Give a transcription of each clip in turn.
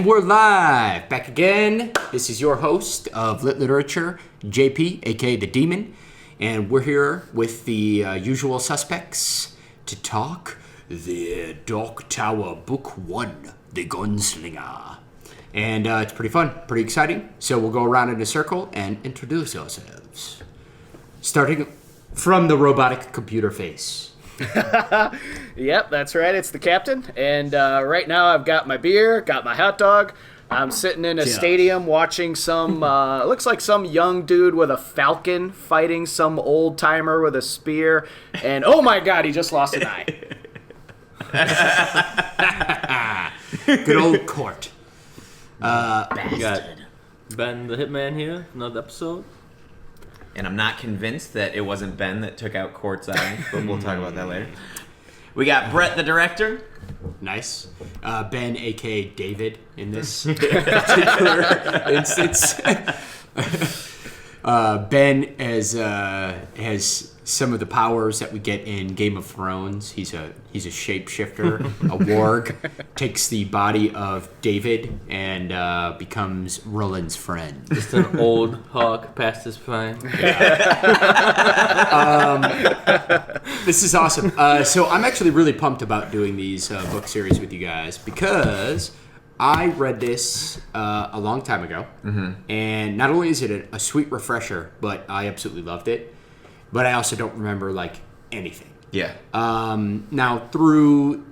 And we're live, back again. This is your host of Lit Literature, JP, aka The Demon. And we're here with the usual suspects to talk the Dark Tower Book 1, The Gunslinger. And it's pretty fun, pretty exciting. So we'll go around in a circle and introduce ourselves. Starting from the robotic computer face. Yep, that's right. It's the captain. And right now I've got my beer, got my hot dog. I'm sitting in a stadium watching some, looks like some young dude with a falcon fighting some old timer with a spear. And oh my god, he just lost an eye. Good old Court. We got Ben the Hitman here, another episode. And I'm not convinced that it wasn't Ben that took out Court's eye, but we'll talk about that later. We got Brett, the director. Nice. Ben, a.k.a. David, in this particular instance. Ben has some of the powers that we get in Game of Thrones. He's a shapeshifter, a warg, takes the body of David and becomes Roland's friend. Just an old hawk past his prime. This is awesome. So I'm actually really pumped about doing these book series with you guys because I read this a long time ago, and not only is it a sweet refresher, but I absolutely loved it. But I also don't remember, anything. Yeah. Now, through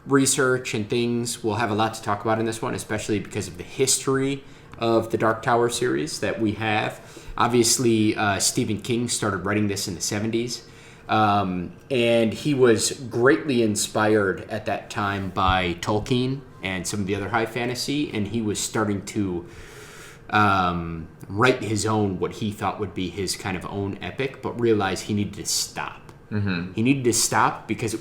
research and things, we'll have a lot to talk about in this one, especially because of the history of the Dark Tower series that we have. Obviously, Stephen King started writing this in the 70s, and he was greatly inspired at that time by Tolkien and some of the other high fantasy, and he was starting to write his own, what he thought would be his kind of own epic, but realized he needed to stop. He needed to stop because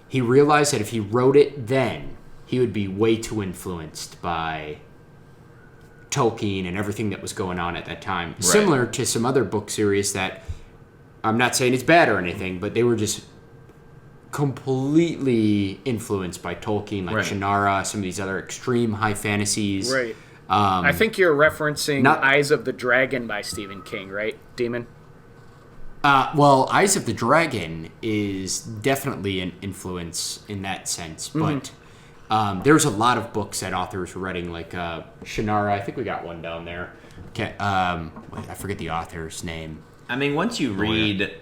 he realized that if he wrote it then, he would be way too influenced by Tolkien and everything that was going on at that time. Right. Similar to some other book series that, I'm not saying it's bad or anything, but they were just completely influenced by Tolkien, like Shannara, some of these other extreme high fantasies. Right. I think you're referencing Eyes of the Dragon by Stephen King, right, Demon? Well, Eyes of the Dragon is definitely an influence in that sense, but there's a lot of books that authors were writing, like Shannara. I think we got one down there. I forget the author's name. I mean, once you read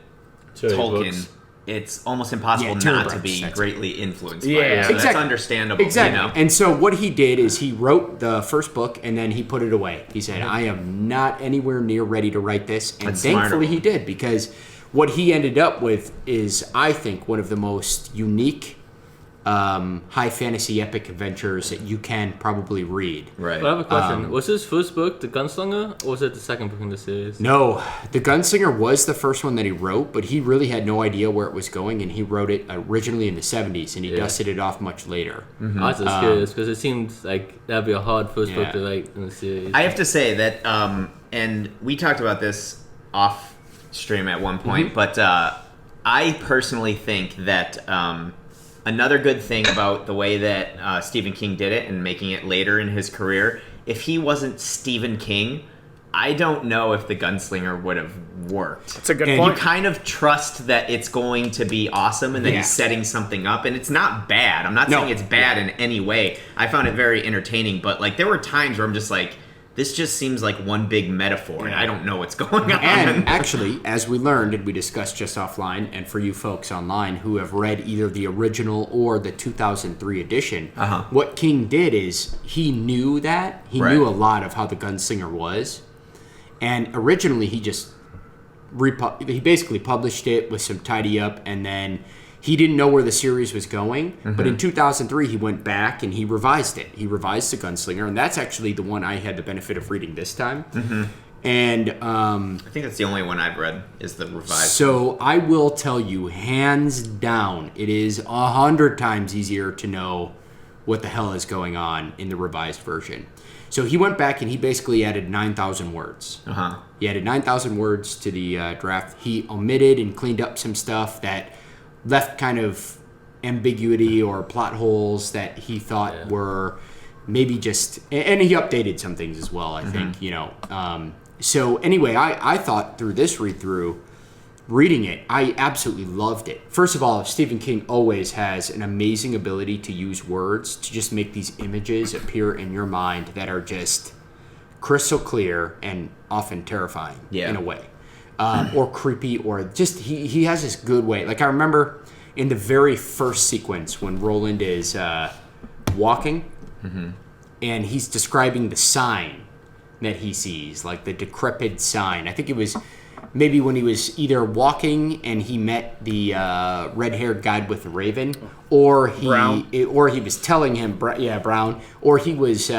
Tolkien, it's almost impossible not to be greatly influenced by it. So exactly. That's understandable. Exactly. You know? And so what he did is he wrote the first book and then he put it away. He said, I am not anywhere near ready to write this. And that's thankfully smart. he did, because what he ended up with is, I think, one of the most unique high fantasy epic adventures that you can probably read. Right. But I have a question. Was his first book The Gunslinger, or was it the second book in the series? No, The Gunslinger was the first one that he wrote, but he really had no idea where it was going, and he wrote it originally in the 70s, and he dusted it off much later. I was just curious, because it seems like that'd be a hard first book to write in the series. I have to say that, and we talked about this off stream at one point, but I personally think that another good thing about the way that Stephen King did it and making it later in his career, if he wasn't Stephen King, I don't know if The Gunslinger would have worked. That's a good point. You kind of trust that it's going to be awesome and that he's setting something up, and it's not bad. I'm not saying it's bad in any way. I found it very entertaining, but there were times where I'm just like, this just seems like one big metaphor, and I don't know what's going on. And actually, as we learned, and we discussed just offline, and for you folks online who have read either the original or the 2003 edition, what King did is he knew that. He knew a lot of how the Gunslinger was. And originally, he basically published it with some tidy up, and then he didn't know where the series was going, but in 2003 he went back and he revised it. He revised The Gunslinger, and that's actually the one I had the benefit of reading this time. And I think that's the only one I've read is the revised. So I will tell you, hands down, it is 100 times easier to know what the hell is going on in the revised version. So he went back and he basically added 9,000 words. He added 9,000 words to the draft. He omitted and cleaned up some stuff that left kind of ambiguity or plot holes that he thought were maybe just, and he updated some things as well, I think, you know. So anyway, I thought through this read-through, reading it, I absolutely loved it. First of all, Stephen King always has an amazing ability to use words to just make these images appear in your mind that are just crystal clear and often terrifying in a way. Or creepy, or just, he has this good way. Like, I remember in the very first sequence when Roland is walking, and he's describing the sign that he sees, like the decrepit sign. I think it was maybe when he was either walking and he met the red-haired guy with the raven, or he was telling him, Brown, or he was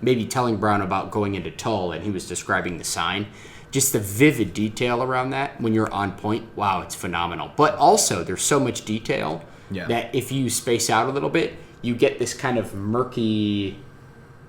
maybe telling Brown about going into Tull, and he was describing the sign. Just the vivid detail around that when you're on point, wow, it's phenomenal. But also, there's so much detail that if you space out a little bit, you get this kind of murky,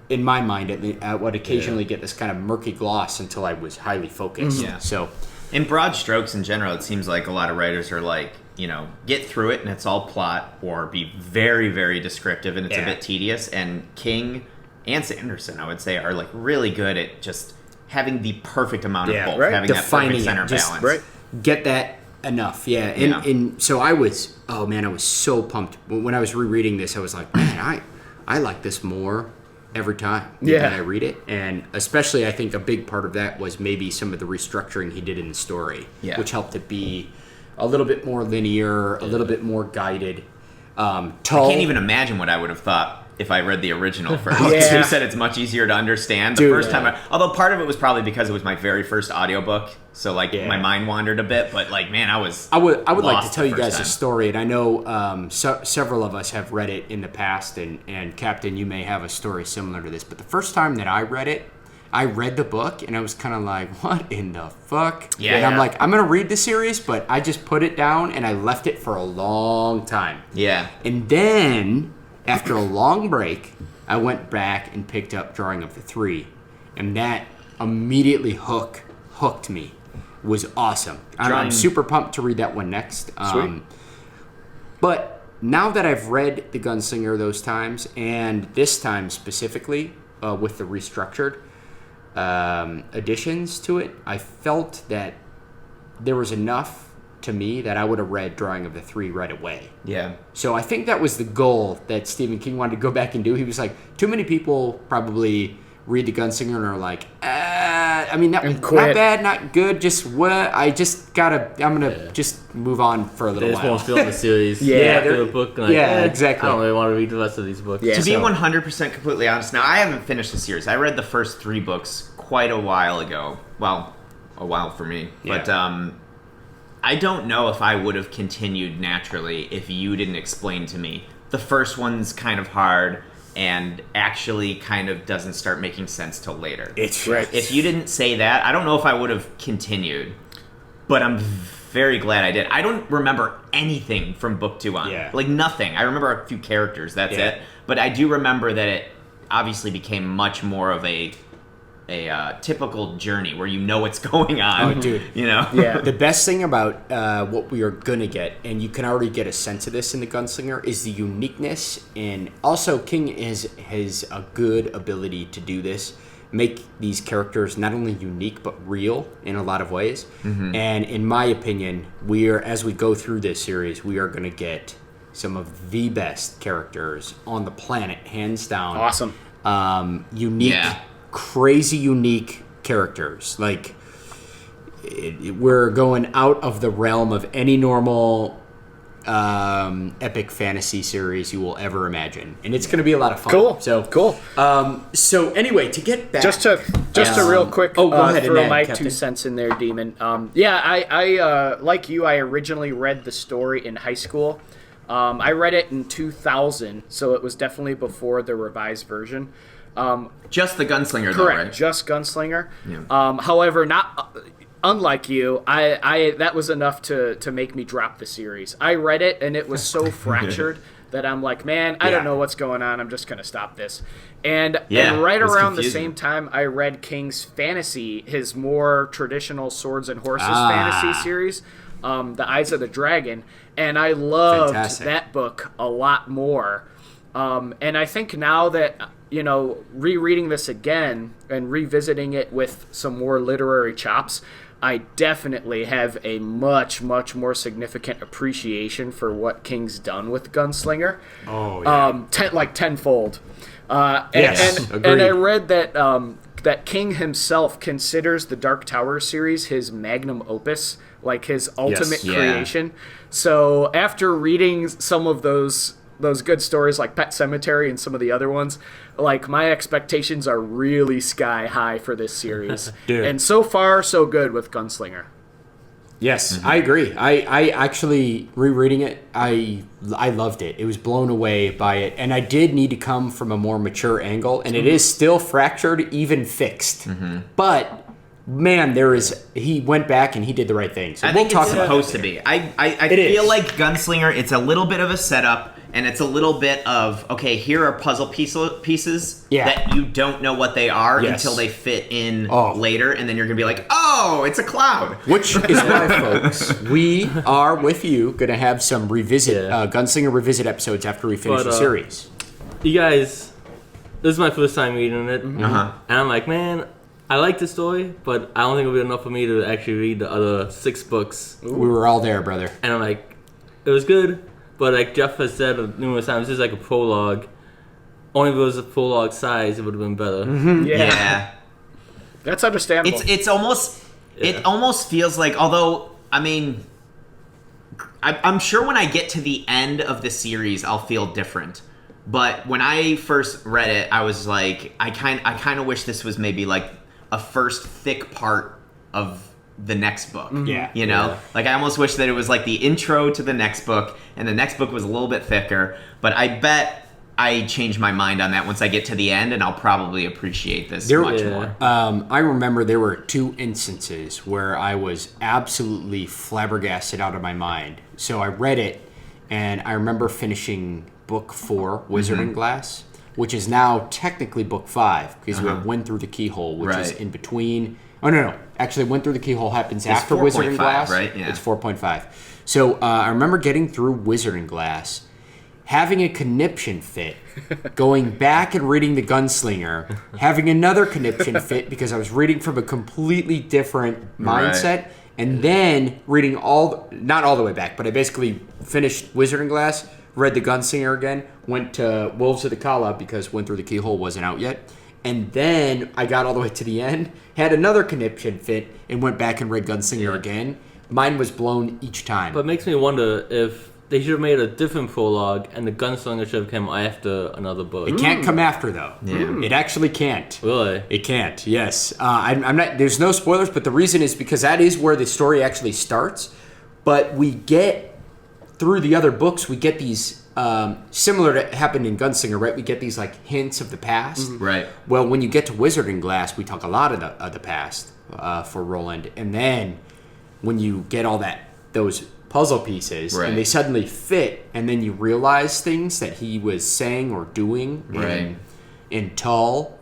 in my mind, I would occasionally get this kind of murky gloss until I was highly focused. So, in broad strokes in general, it seems like a lot of writers are like, you know, get through it and it's all plot, or be very, very descriptive and it's a bit tedious. And King and Sanderson, I would say, are like really good at just having the perfect amount of both, having defining that perfect center balance. Get that enough, and so I was, I was so pumped. When I was rereading this, I was like, man, I like this more every time that I read it. And especially, I think a big part of that was maybe some of the restructuring he did in the story, which helped it be a little bit more linear, a little bit more guided. I can't even imagine what I would have thought if I read the original first. You said it's much easier to understand the first time. Although part of it was probably because it was my very first audiobook, so like my mind wandered a bit. But like, man, I would like to tell you guys a story, and I know several of us have read it in the past, and Captain, you may have a story similar to this. But the first time that I read it, I read the book, and I was kind of like, what in the fuck? And I'm like, I'm going to read the series, but I just put it down, and I left it for a long time. And then, after a long break, I went back and picked up Drawing of the Three, and that immediately hooked me. It was awesome. I'm super pumped to read that one next. Sweet. But now that I've read The Gunslinger those times, and this time specifically with the restructured additions to it, I felt that there was enough to me that I would have read Drawing of the Three right away. So I think that was the goal that Stephen King wanted to go back and do. He was like, too many people probably read The Gunslinger and are like, not bad, not good, just what? I'm gonna just move on for a little while. They just won't fill the series. They're the book. Like, exactly. I don't really want to read the rest of these books. To be 100% completely honest, now I haven't finished the series. I read the first 3 books quite a while ago. Well, a while for me, but I don't know if I would have continued naturally if you didn't explain to me. The first one's kind of hard and actually kind of doesn't start making sense till later. It's right. If you didn't say that, I don't know if I would have continued, but I'm very glad I did. I don't remember anything from book 2 on. Like nothing. I remember a few characters, that's it. But I do remember that it obviously became much more of a typical journey where you know what's going on. Oh, dude. You know? The best thing about what we are going to get, and you can already get a sense of this in The Gunslinger, is the uniqueness. And also, King has a good ability to do this. Make these characters not only unique, but real in a lot of ways. And in my opinion, as we go through this series, we are going to get some of the best characters on the planet, hands down. Awesome. Unique. Crazy unique characters. Like, we're going out of the realm of any normal epic fantasy series you will ever imagine, and it's going to be a lot of fun. So anyway, to get back, just to real quick, go ahead throw and my Captain. 2 cents in there, Demon. I like you. I originally read the story in high school. I read it in 2000, so it was definitely before the revised version. Just The Gunslinger, correct, though, right? Just Gunslinger. However, not unlike you, I that was enough to make me drop the series. I read it, and it was so fractured that I'm like, man, I don't know what's going on. I'm just going to stop this. And right around the same time, I read King's fantasy, his more traditional swords and horses fantasy series, The Eyes of the Dragon, and I loved that book a lot more. And I think now that rereading this again and revisiting it with some more literary chops, I definitely have a much, much more significant appreciation for what King's done with Gunslinger. Oh, yeah. Tenfold. Yes, and agreed. I read that that King himself considers the Dark Tower series his magnum opus, like his ultimate creation. So after reading some of those good stories like Pet Sematary and some of the other ones, like my expectations are really sky high for this series. Dude. And so far, so good with Gunslinger. Yes, I agree. I actually, rereading it, I loved it. It was blown away by it. And I did need to come from a more mature angle. And it is still fractured, even fixed. But, man, he went back and he did the right thing. So I we'll think talk it's about supposed it to later. be. I It feel is. like Gunslinger, it's a little bit of a setup, and it's a little bit of, okay, here are puzzle pieces that you don't know what they are until they fit in later, and then you're going to be like, oh, it's a cloud. Which is why, folks, we are with you going to have some Gunslinger revisit episodes after we finish the series. You guys, this is my first time reading it, and I'm like, man, I like the story, but I don't think it'll be enough for me to actually read the other 6 books. We were all there, brother. And I'm like, it was good, but like Jeff has said numerous times, this is like a prologue. Only if it was a prologue size, it would have been better. Yeah. That's understandable. It's almost, it almost feels like, although, I mean, I'm sure when I get to the end of the series, I'll feel different. But when I first read it, I was like, I kind of wish this was maybe like a first thick part of the next book. Yeah. You know? Like, I almost wish that it was like the intro to the next book, and the next book was a little bit thicker. But I bet I change my mind on that once I get to the end, and I'll probably appreciate this much more. I remember there were 2 instances where I was absolutely flabbergasted out of my mind. So I read it, and I remember finishing book 4, Wizarding Glass, which is now technically book 5, because we have Went Through the Keyhole, which is in between. Oh, no. Actually, Went Through the Keyhole happens after 4.5, Wizarding Glass. right? Yeah. It's 4.5. So I remember getting through Wizarding Glass, having a conniption fit, going back and reading The Gunslinger, having another conniption fit because I was reading from a completely different mindset, and then reading not all the way back, but I basically finished Wizarding Glass, read The Gunslinger again, went to Wolves of the Kala because Went Through the Keyhole wasn't out yet, and then I got all the way to the end, had another conniption fit, and went back and read Gunslinger again. Mine was blown each time. But it makes me wonder if they should have made a different prologue, and the Gunslinger should have come after another book. It can't come after, though. Yeah. It actually can't. Really? It can't. Yes. I'm not. There's no spoilers, but the reason is because that is where the story actually starts. But we get through the other books, we get these similar to happened in Gunslinger, right? We get these like hints of the past. Right. Well, when you get to Wizarding Glass, we talk a lot of the past for Roland, and then when you get all those puzzle pieces and they suddenly fit, and then you realize things that he was saying or doing in Tull,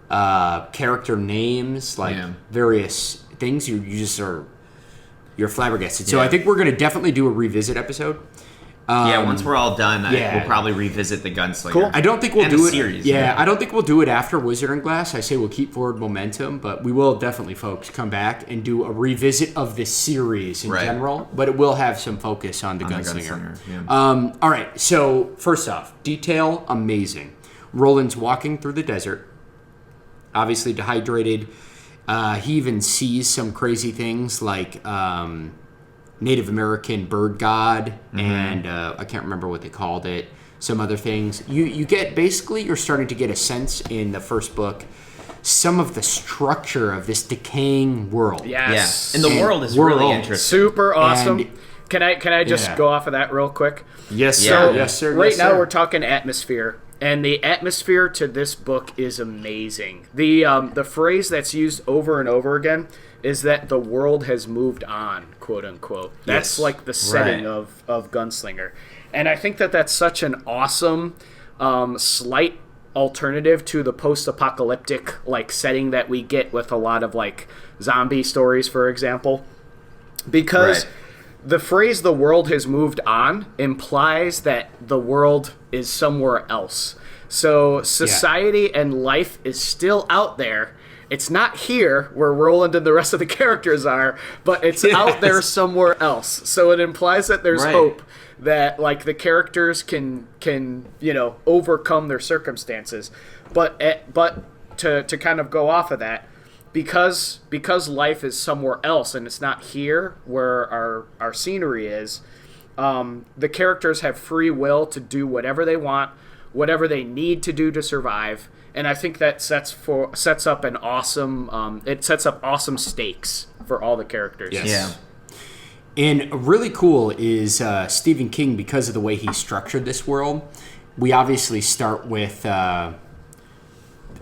character names, like various things, you're flabbergasted. So I think we're going to definitely do a revisit episode. Once we're all done, we'll probably revisit the Gunslinger. Cool. I don't think we'll do it. Series, I don't think we'll do it after Wizarding Glass. I say we'll keep forward momentum, but we will definitely, folks, come back and do a revisit of this series in general. But it will have some focus on the Gunslinger. All right. So first off, detail amazing. Roland's walking through the desert, obviously dehydrated. He even sees some crazy things like Native American bird god, and I can't remember what they called it. Some other things. You get, basically, you're starting to get a sense in the first book, some of the structure of this decaying world. Yes. And the world is really interesting. Super awesome. And, can I just go off of that real quick? Yes, sir. So, Yes, sir. Right yes, now sir. we're talking atmosphere, and the atmosphere to this book is amazing. The phrase that's used over and over again is that the world has moved on, quote unquote. That's like the setting of Gunslinger. And I think that that's such an awesome, slight alternative to the post-apocalyptic like setting that we get with a lot of like zombie stories, for example. Because the phrase "the world has moved on" implies that the world is somewhere else. So society and life is still out there. It's not here where Roland and the rest of the characters are, but it's out there somewhere else. So it implies that there's hope, that like the characters can overcome their circumstances. But to kind of go off of that, because life is somewhere else and it's not here where our scenery is, the characters have free will to do whatever they want, whatever they need to do to survive. And I think that sets up awesome stakes for all the characters. Yes. Yeah. And really cool is Stephen King, because of the way he structured this world. We obviously start with our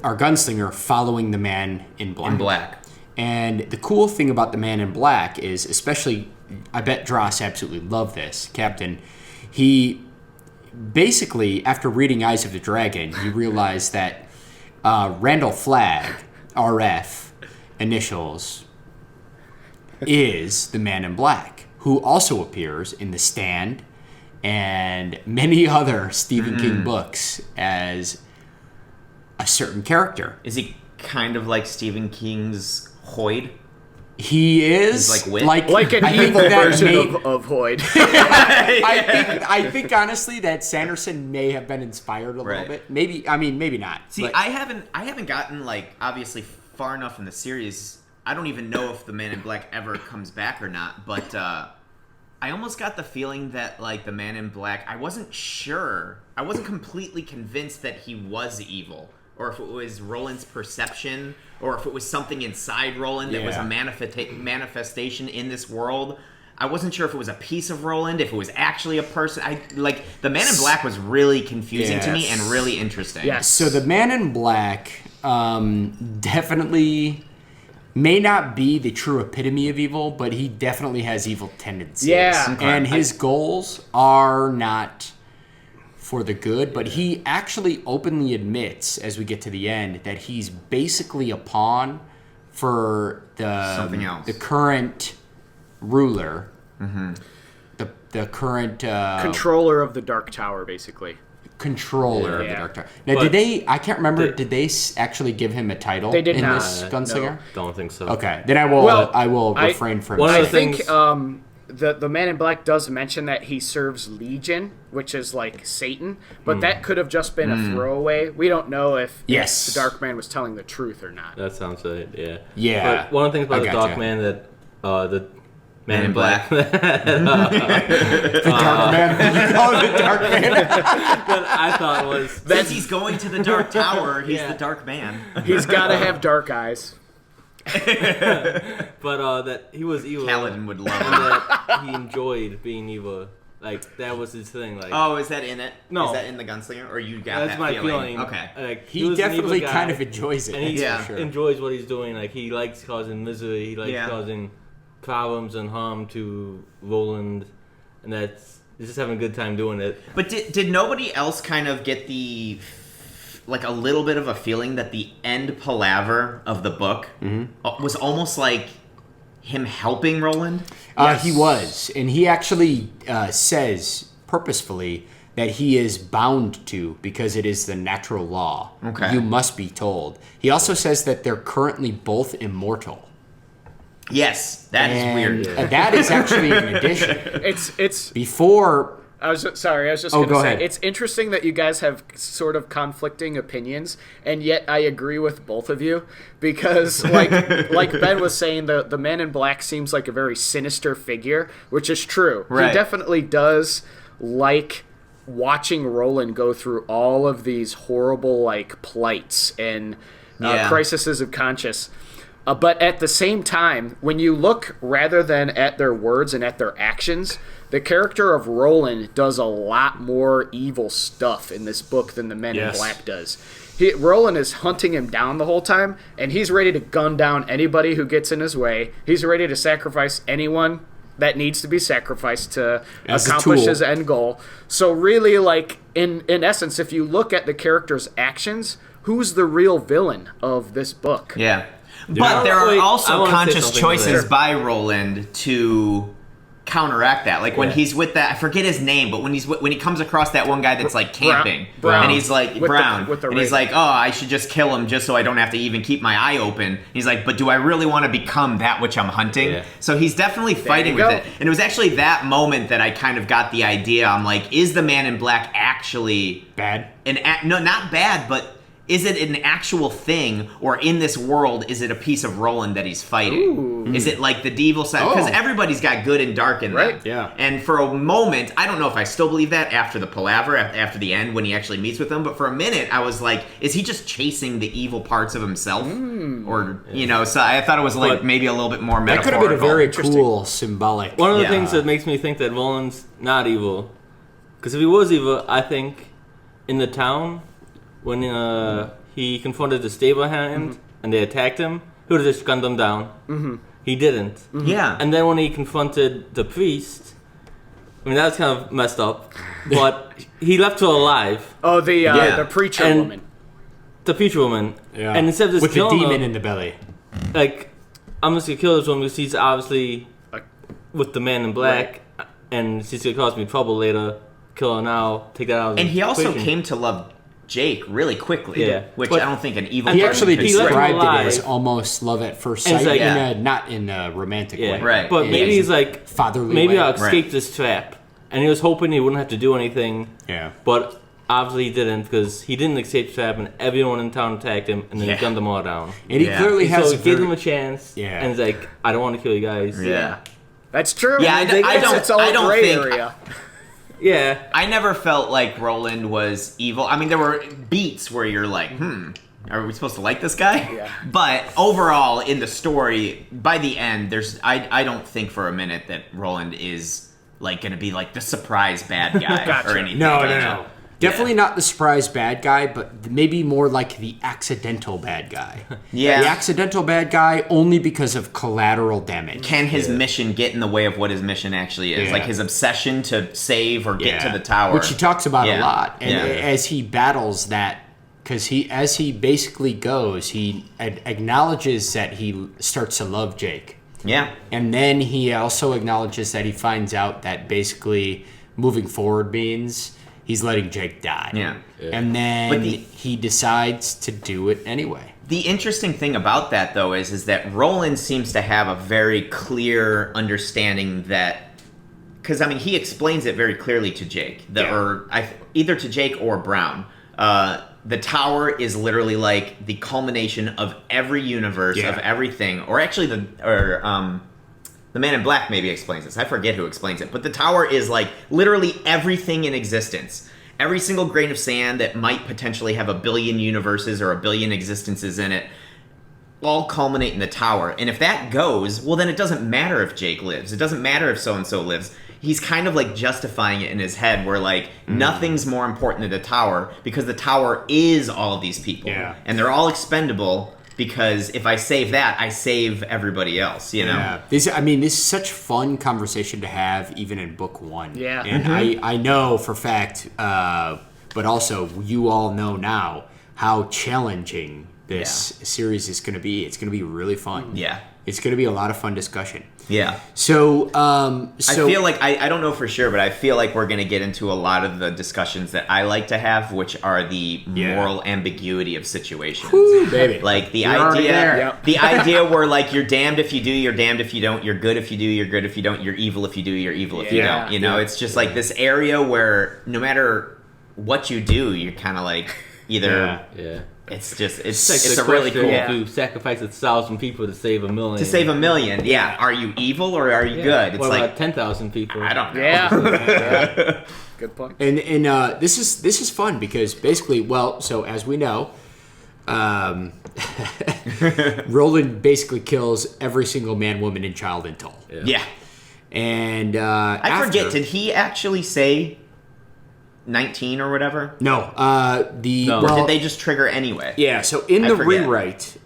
gunslinger following the man in black. And the cool thing about the man in black is, especially, I bet Dross absolutely loved this, Captain. He basically, after reading Eyes of the Dragon, you realize that Randall Flagg, RF, initials, is the man in black, who also appears in The Stand and many other Stephen King books as a certain character. Is he kind of like Stephen King's Hoyd? He is He's like an evil version of Hoyd. I think honestly that Sanderson may have been inspired a little bit. Maybe not. See, but I haven't gotten obviously far enough in the series. I don't even know if the Man in Black ever comes back or not. But I almost got the feeling that the Man in Black, I wasn't sure. I wasn't completely convinced that he was evil, or if it was Roland's perception, or if it was something inside Roland that was a manifestation in this world. I wasn't sure if it was a piece of Roland, if it was actually a person. The Man in Black was really confusing to me and really interesting. Yes. So the Man in Black definitely may not be the true epitome of evil, but he definitely has evil tendencies. Yeah. Okay. And his goals are not for the good, but he actually openly admits, as we get to the end, that he's basically a pawn for Something else. the current ruler, the current Controller of the Dark Tower, basically. controller of the Yeah. Dark Tower. Now, But I can't remember, did they actually give him a title They did in not. this Gunslinger? Don't think so. Okay, then I will refrain from one of I the saying. think things- the Man in Black does mention that he serves Legion, which is like Satan, but that could have just been a throwaway. We don't know if Yes. the Dark Man was telling the truth or not. That sounds right. Yeah. Yeah. But one of the things about I the gotcha. Dark Man that the Man in Black. The Dark Man. You call it the Dark Man? that I thought was Since he's going to the Dark Tower, he's the Dark Man. He's got to have dark eyes. but that he was evil. Kaladin would love and him. that he enjoyed being evil. That was his thing. Oh, is that in it? No. Is that in the Gunslinger? Or you got That's that my feeling? feeling. Okay. He was an evil definitely guy, kind of enjoys it. and he that's for sure. enjoys what he's doing. He likes causing misery. He likes Yeah. causing problems and harm to Roland, and he's just having a good time doing it. But did nobody else kind of get a little bit of a feeling that the end palaver of the book was almost like him helping Roland? He was, and he actually says purposefully that he is bound to, because it is the natural law. Okay. You must be told. He also says that they're currently both immortal. Yes, that is weird. That is actually an addition. It's. Before... I was just going to go say, ahead. it's interesting that you guys have sort of conflicting opinions, and yet I agree with both of you, because like Ben was saying, the Man in Black seems like a very sinister figure, which is true. Right. He definitely does like watching Roland go through all of these horrible plights and crises of conscience. But at the same time, when you look rather than at their words and at their actions, the character of Roland does a lot more evil stuff in this book than the Men in Black does. Roland is hunting him down the whole time, and he's ready to gun down anybody who gets in his way. He's ready to sacrifice anyone that needs to be sacrificed to accomplish his end goal. So really, in essence, if you look at the character's actions, who's the real villain of this book? Yeah. But there are Wait, I also wanna say conscious something choices there. by Roland to counteract that. Like when he's with that, I forget his name, but when he comes across that one guy that's like camping, Brown. and he's like Brown, with the and he's like, oh, I should just kill him just so I don't have to even keep my eye open. He's like, but do I really want to become that which I'm hunting? Yeah. So he's definitely fighting with it. And it was actually that moment that I kind of got the idea. I'm like, is the Man in Black actually Bad? no, not bad, but is it an actual thing, or in this world, is it a piece of Roland that he's fighting? Is it like the evil side? Because everybody's got good and dark in them. Right. Yeah. And for a moment, I don't know if I still believe that after the palaver, after the end, when he actually meets with them, but for a minute, I was like, is he just chasing the evil parts of himself? Or, so I thought it was like maybe a little bit more That could metaphorical. have been a very cool symbolic. One of the things that makes me think that Roland's not evil, because if he was evil, I think in the town, when he confronted the stable hand and they attacked him, he would have just gunned them down. He didn't. Yeah. And then when he confronted the priest, I mean, that was kind of messed up, but he left her alive. Oh, the preacher And woman. The preacher woman. Yeah. And instead of just with the killing demon her, in the belly. like, I'm just gonna kill this woman because she's obviously with the Man in Black, and she's gonna cause me trouble later. Kill her now, take that out of the And he also equation. came to love Jake really quickly, Yeah. which But I don't think an evil He person actually could he left say. him described it alive. as almost love at first And sight, it's like- not in a romantic Yeah. way. Right. But Yeah. maybe he's like, Fatherly maybe way. I'll escape this trap. And he was hoping he wouldn't have to do anything. Yeah. But obviously he didn't, because he didn't escape the trap, and everyone in town attacked him, and then he gunned them all down. And he Yeah. clearly has So a he gave very- them a chance, Yeah. and he's like, I don't want to kill you guys. Yeah. That's true. Yeah, It's all I don't gray think- area. Yeah. I never felt like Roland was evil. I mean, there were beats where you're like, are we supposed to like this guy? Yeah. But overall, in the story, by the end, I don't think for a minute that Roland is like going to be like the surprise bad guy Gotcha. or anything. No. Definitely not the surprise bad guy, but maybe more like the accidental bad guy. Yeah. The accidental bad guy only because of collateral damage. Can his mission get in the way of what his mission actually is? Yeah. Like his obsession to save or get to the tower. Which he talks about a Yeah. lot. And Yeah. as he battles that, because as he basically goes, he acknowledges that he starts to love Jake. Yeah. And then he also acknowledges that he finds out that basically moving forward means he's letting Jake die. Yeah. And then But he decides to do it anyway. The interesting thing about that, though, is that Roland seems to have a very clear understanding that, because I mean, he explains it very clearly to Jake, either to Jake or Brown. The tower is literally like the culmination of every universe of everything, or actually the Man in Black maybe explains this. I forget who explains it, but the tower is like literally everything in existence. Every single grain of sand that might potentially have a billion universes or a billion existences in it all culminate in the tower. And if that goes, well, then it doesn't matter if Jake lives. It doesn't matter if so-and-so lives. He's kind of like justifying it in his head where like nothing's more important than the tower because the tower is all of these people. Yeah. And they're all expendable because if I save that, I save everybody else, you know? Yeah. This is such fun conversation to have even in book one. Yeah. And I know for fact, but also you all know now how challenging this series is going to be. It's going to be really fun. Yeah. It's going to be a lot of fun discussion. Yeah. So, I feel like, I don't know for sure, but I feel like we're going to get into a lot of the discussions that I like to have, which are the moral ambiguity of situations. Woo, baby. Like the You're already there. idea, Yep. the idea where like you're damned if you do, you're damned if you don't, you're good if you do, you're good if you don't, you're evil if you do, you're evil if you Yeah. don't. You know, it's just like this area where no matter what you do, you're kind of like either Yeah. it's just it's It's a really cool. To sacrifice 1,000 people to save 1,000,000. To save 1,000,000, yeah. Are you evil or are you good? It's What like about 10,000 people? I don't know. Yeah. Good point. And this is fun because basically, so as we know, Roland basically kills every single man, woman, and child in Tull. Yeah. And I forget, did he actually say 19 or whatever? No. Or did they just trigger anyway? Yeah, so in I the forget. rewrite,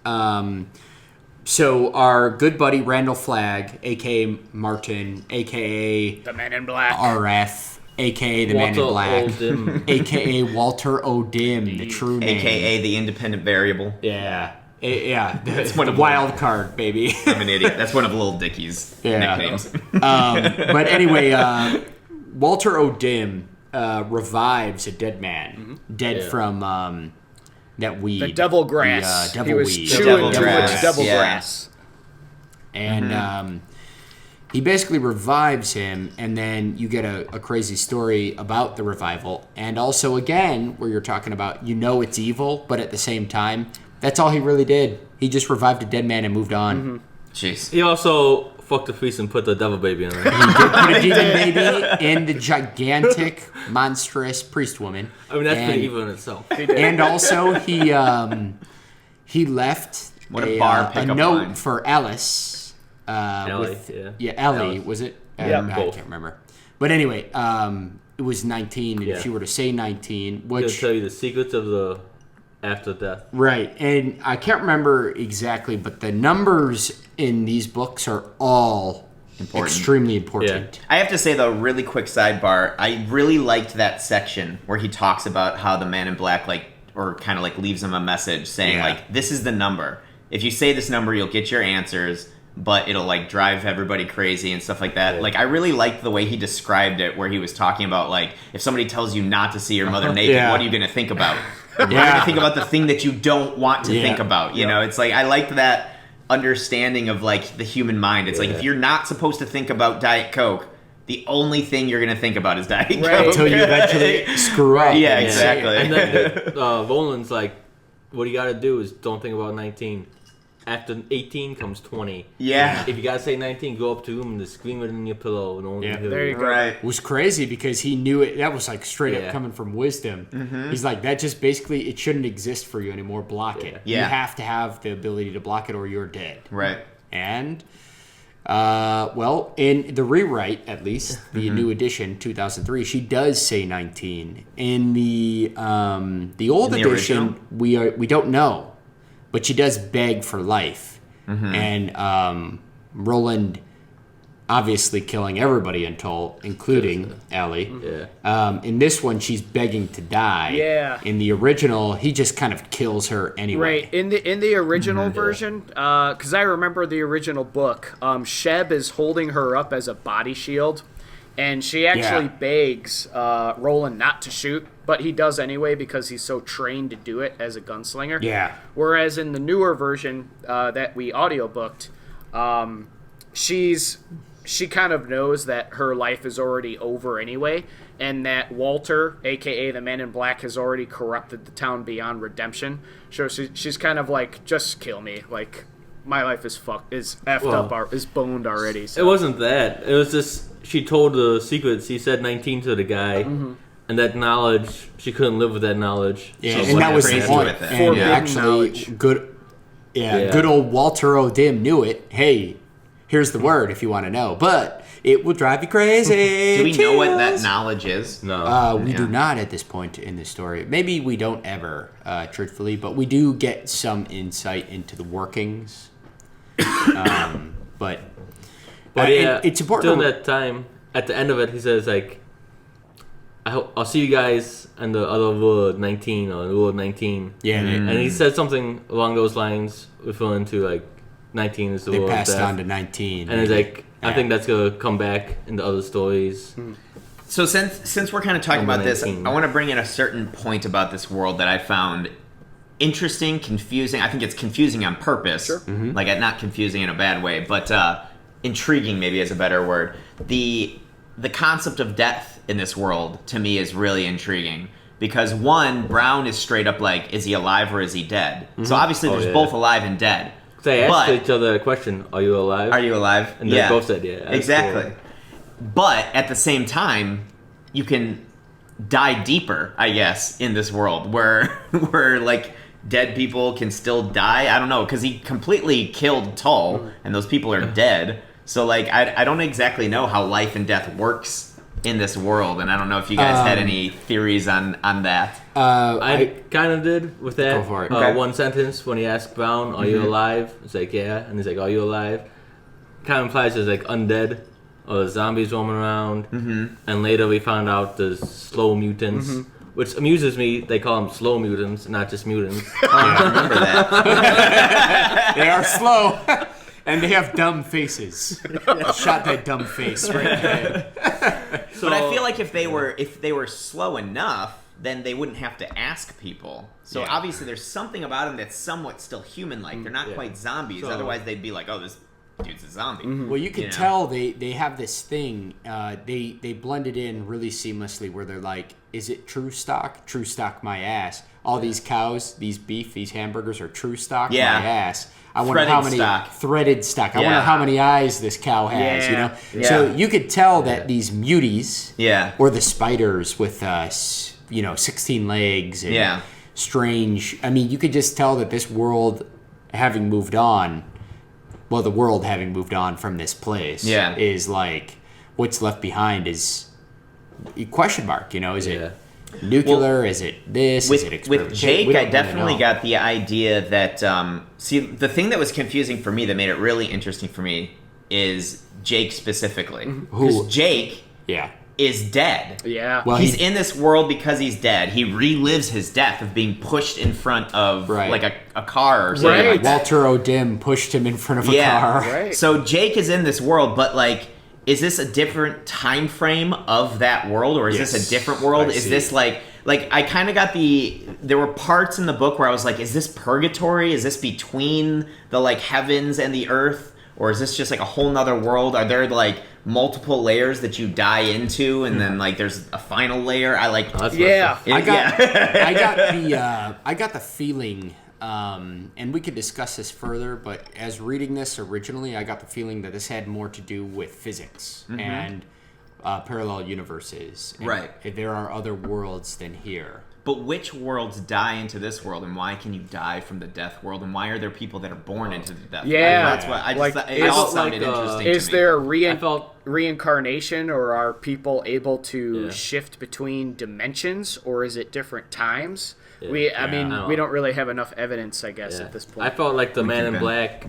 so our good buddy Randall Flagg, a.k.a. Martin, a.k.a. The Man in Black. RF, a.k.a. the Man in Walter Black, Oldham. a.k.a. Walter O'Dim, the true name. AKA the independent variable. Yeah. Yeah, that's one the of wild card, baby. I'm an idiot. That's one of Lil Dicky's nicknames. But anyway, Walter O'Dim revives a dead man, dead from that weed. The devil grass. The, devil he was weed. chewing Devil too grass, much devil yeah. grass. And he basically revives him, and then you get a crazy story about the revival. And also, again, where you're talking about, it's evil, but at the same time, that's all he really did. He just revived a dead man and moved on. Jeez. He also fucked the priest and put the devil baby in there. He did put a demon baby in the gigantic, monstrous priest woman. I mean, that's pretty evil in itself. And also, he left What a bar a pickup note line. for Alice. Ellie, Ellie, Alice. was it? Yeah, I both. can't remember. But anyway, it was 19, and if you were to say 19, He'll which... tell you the secrets of the after death. Right, and I can't remember exactly, but the numbers in these books are all extremely important. I have to say, though, really quick sidebar, I really liked that section where he talks about how the man in black, leaves him a message saying, this is the number. If you say this number, you'll get your answers, but it'll, drive everybody crazy and stuff like that. Yeah. I really liked the way he described it, where he was talking about, if somebody tells you not to see your mother naked, what are you going to think about? You're going to think about the thing that you don't want to think about. You know, it's I liked that understanding of, the human mind. It's if you're not supposed to think about Diet Coke, the only thing you're going to think about is Diet Coke. Until you eventually screw up. Yeah, exactly. And then Roland's like, what you got to do is don't think about 19. After 18 comes 20. Yeah. If you gotta say 19, go up to him and just scream it in your pillow. No one can hear There you go. Right. It was crazy because he knew it. That was straight up coming from wisdom. He's like, that just basically, it shouldn't exist for you anymore. Block it. Yeah. You have to have the ability to block it or you're dead. Right. And, in the rewrite, at least, the new edition, 2003, she does say 19. In the old edition, we don't know. But she does beg for life. And Roland obviously killing everybody including Ellie. Yeah. In this one, she's begging to die. Yeah. In the original, he just kind of kills her anyway. Right. In the original version, because I remember the original book, Sheb is holding her up as a body shield, and she actually begs Roland not to shoot, but he does anyway because he's so trained to do it as a gunslinger. Yeah. Whereas in the newer version that we audiobooked, she kind of knows that her life is already over anyway, and that Walter, a.k.a. the Man in Black, has already corrupted the town beyond redemption. So she's kind of like, just kill me. My life is is boned already. So. It wasn't that. It was just, she told the secrets. He said 19 to the guy. And that knowledge, she couldn't live with that knowledge. Yeah, So and that was the crazy point. with it. And Forbidden actually, knowledge. good old Walter O'Dim knew it. Hey, here's the word if you want to know. But it will drive you crazy. Do we know what that knowledge is? No. We do not at this point in the story. Maybe we don't ever, truthfully, but we do get some insight into the workings. But it's important. During that time, at the end of it, he says, I'll see you guys in the other world 19 or the world 19. Yeah, And he said something along those lines, referring to 19 is the they world of passed death. on to 19. And he's I think that's gonna come back in the other stories. So since we're kind of talking about this, 19. I want to bring in a certain point about this world that I found interesting, confusing. I think it's confusing on purpose. Sure. Not confusing in a bad way, but intriguing maybe is a better word. The concept of death in this world, to me, is really intriguing. Because one, Brown is straight up is he alive or is he dead? So obviously there's both alive and dead. They asked each other a question, are you alive? Are you alive? And they both said, yeah. Exactly. Cool. But at the same time, you can die deeper, I guess, in this world where dead people can still die. I don't know, because he completely killed Tull, and those people are dead. So I don't exactly know how life and death works in this world, and I don't know if you guys had any theories on that. I kind of did with that. Go for it. Okay. One sentence when he asked Brown, "Are you alive?" It's yeah, and he's "Are you alive?" Kind of implies there's undead or zombies roaming around. And later we found out there's slow mutants, which amuses me. They call them slow mutants, not just mutants. I remember that. They are slow. And they have dumb faces. Shot that dumb face right in the head. But I feel like if they were slow enough, then they wouldn't have to ask people. So obviously there's something about them that's somewhat still human-like. They're not quite zombies. So, otherwise they'd be like, oh, this dude's a zombie. Well, you can tell they have this thing. They blend it in really seamlessly where they're like, is it true stock? True stock my ass. All these cows, these beef, these hamburgers are true stock my ass. I wonder how many threaded stock. I wonder how many eyes this cow has. You know, so you could tell that these muties, or the spiders with 16 legs and strange. I mean, you could just tell that this world, having moved on, the world having moved on from this place, is like what's left behind is a question mark. You know, is it nuclear? Is it this? Is it experimental? With Jake, I definitely got the idea that see, the thing that was confusing for me that made it really interesting for me is Jake specifically, because Jake is dead. Yeah. Well, he's in this world because he's dead. He relives his death of being pushed in front of like a car or something. Right. Like that. Walter O'Dim pushed him in front of a car. Right. So Jake is in this world, but like, is this a different time frame of that world, or is this a different world? Is this like I kind of got there were parts in the book where I was like, is this purgatory? Is this between the like heavens and the earth? Or is this just like a whole nother world? Are there like multiple layers that you die into, and then like there's a final layer? I got the feeling, and we could discuss this further, but as reading this originally, I got the feeling that this had more to do with physics and parallel universes. And there are other worlds than here. But which worlds die into this world, and why can you die from the death world, and why are there people that are born into the death world? That's what I just thought. It all sounded interesting to me. Is there reincarnation, or are people able to shift between dimensions, or is it different times? I mean, we don't really have enough evidence, I guess, at this point. I felt like the Man in Black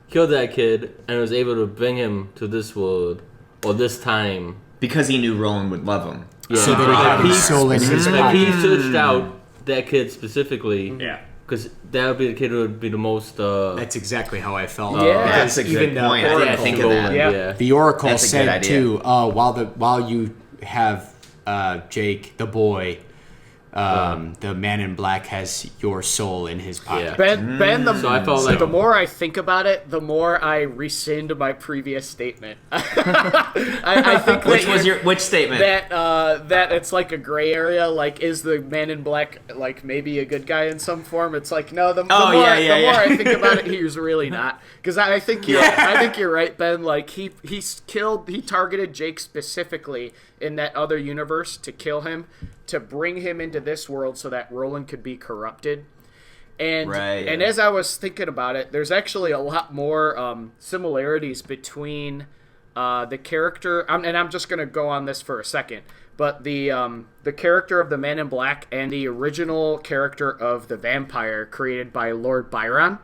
killed that kid and was able to bring him to this world or this time because he knew Roland would love him. Yeah. So that he had his soul in his body. He searched out that kid specifically. Yeah. Because that would be the kid who would be the most... That's exactly how I felt. That's a good point. I didn't think of that. Yeah. The Oracle said, too, while you have Jake, the boy... the Man in Black has your soul in his pocket. The more I think about it, the more I rescind my previous statement. I think which statement? That it's like a gray area. Like, is the Man in Black like maybe a good guy in some form? It's like no. The more I think about it, he's really not. Because I think you're right, Ben. Like he targeted Jake specifically in that other universe to kill him, to bring him into this world so that Roland could be corrupted. And as I was thinking about it, there's actually a lot more similarities between the character, and I'm just going to go on this for a second, but the character of the Man in Black and the original character of the vampire created by Lord Byron,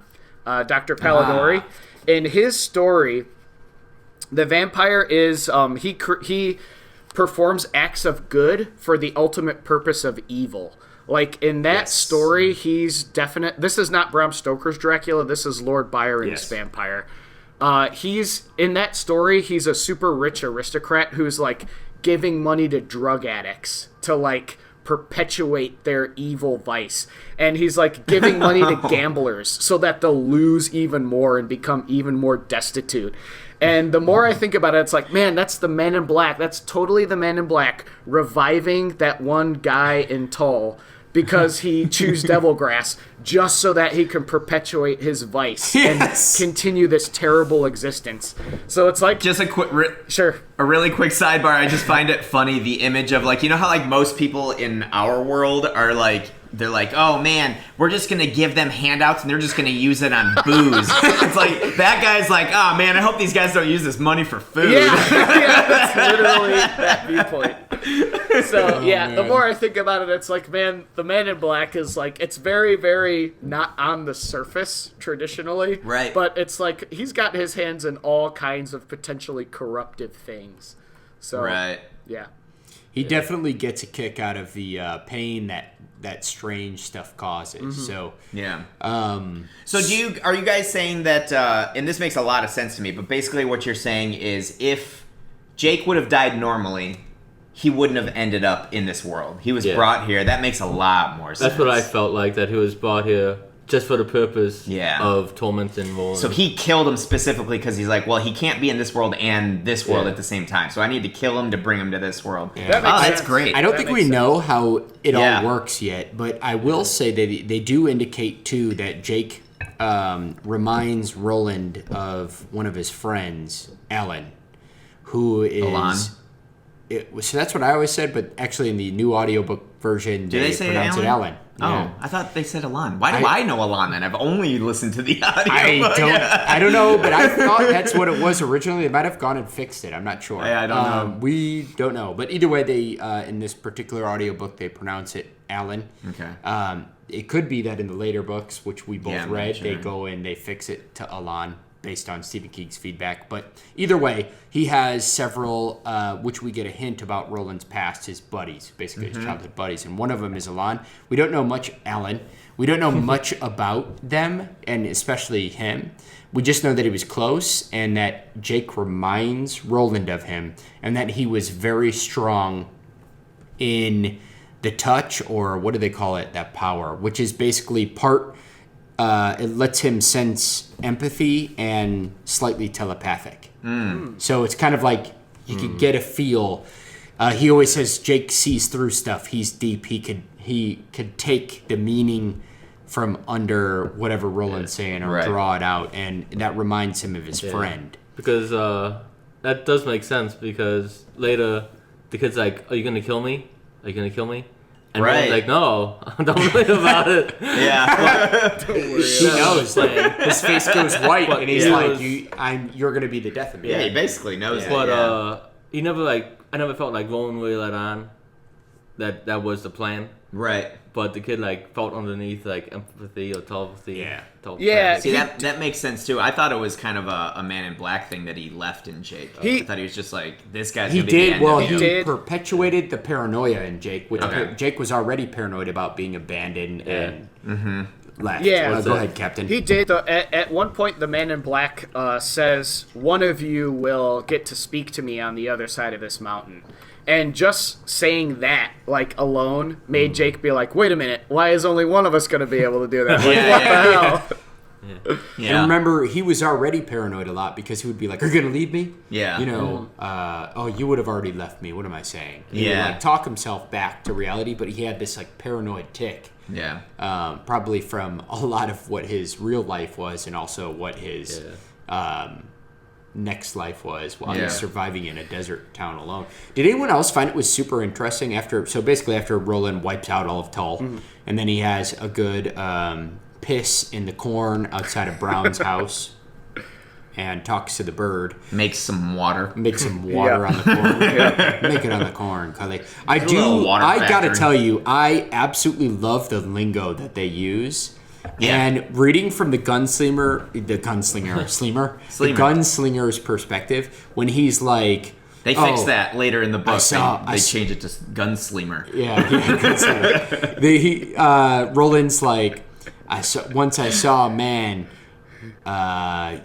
Dr. Palladori. In his story, the vampire is, he performs acts of good for the ultimate purpose of evil. Like in that story, he's definite. This is not Bram Stoker's Dracula. This is Lord Byron's vampire. He's in that story. He's a super rich aristocrat who's like giving money to drug addicts to like perpetuate their evil vice, and he's like giving money to gamblers so that they'll lose even more and become even more destitute. And the more I think about it, it's like, man, that's the Man in Black. That's totally the Man in Black reviving that one guy in Tull because he chews devil grass just so that he can perpetuate his vice and continue this terrible existence. So it's like... Just a quick... A really quick sidebar. I just find it funny, the image of like, you know how like most people in our world are like... They're like, oh man, we're just going to give them handouts and they're just going to use it on booze. It's like, that guy's like, oh man, I hope these guys don't use this money for food. Yeah, that's literally that viewpoint. So, the more I think about it, it's like, man, the Man in Black is like, it's very, very not on the surface traditionally. Right. But it's like, he's got his hands in all kinds of potentially corruptive things. So, yeah. He definitely gets a kick out of the pain that strange stuff causes. So yeah. So are you guys saying that? And this makes a lot of sense to me. But basically, what you're saying is, if Jake would have died normally, he wouldn't have ended up in this world. He was brought here. That makes a lot more sense. That's what I felt like, that he was brought here just for the purpose of tormenting Roland. So he killed him specifically because he's like, well, he can't be in this world and this world at the same time. So I need to kill him to bring him to this world. Yeah. That's great. I don't think we know how it all works yet, but I will say that they do indicate, too, that Jake reminds Roland of one of his friends, Alan, who is... Alan? So that's what I always said, but actually in the new audiobook version, they say pronounce Alan? it Alan. Oh, Yeah. I thought they said Alan. Why do I know Alan then? I've only listened to the audio. I don't know, but I thought that's what it was originally. They might have gone and fixed it. I'm not sure. Yeah, I don't know. We don't know. But either way, they in this particular audiobook, they pronounce it Alan. Okay. It could be that in the later books, which we both read, sure. they go and they fix it to Alan based on Stephen King's feedback. But either way, he has several, which we get a hint about Roland's past, his buddies, basically his childhood buddies. And one of them is Alan. We don't know much, Alan. We don't know much about them, and especially him. We just know that he was close and that Jake reminds Roland of him and that he was very strong in the touch, or what do they call it, that power, which is basically part... it lets him sense empathy and slightly telepathic. So it's kind of like you could get a feel. He always says Jake sees through stuff. He's deep. He could take the meaning from under whatever Roland's saying or draw it out, and that reminds him of his friend. Because that does make sense, because later the kid's like, "Are you gonna kill me? Are you gonna kill me?" And Roland's like, no, don't worry about it. Yeah. He knows. Like, his face goes white, and he's like, "You're gonna be the death of me." Yeah, he basically knows that. But he never I never felt like Roland really let on that was the plan. Right. But the kid felt underneath empathy or telepathy. Yeah. Yeah. See, that makes sense too. I thought it was kind of a Man in Black thing that he left in Jake. I thought he was just like, this guy's He gonna be the did. end Well, of you. he perpetuated the paranoia in Jake, which Okay. Jake was already paranoid about being abandoned and left. Yeah. Go ahead, Captain. He did. At one point, the Man in Black says, "One of you will get to speak to me on the other side of this mountain." And just saying that, alone, made Jake be like, "Wait a minute, why is only one of us going to be able to do that? What the hell?" Yeah. And remember, he was already paranoid a lot because he would be like, "Are you going to leave me?" Yeah. You know, "Oh, you would have already left me. What am I saying?" He would talk himself back to reality, but he had this paranoid tick. Yeah. Probably from a lot of what his real life was, and also what his next life was while he's surviving in a desert town alone. Did anyone else find it was super interesting after Roland wipes out all of Tull, and then he has a good piss in the corn outside of Brown's house and talks to the bird. Makes some water. On the corn. Make it on the corn, Cully. I gotta factory. tell you, I absolutely love the lingo that they use. Yeah. And reading from the gunslinger's perspective, when he's like, They fix that later in the book. They change change it to Gunslinger. Gunslinger. Roland's like, once I saw a man, what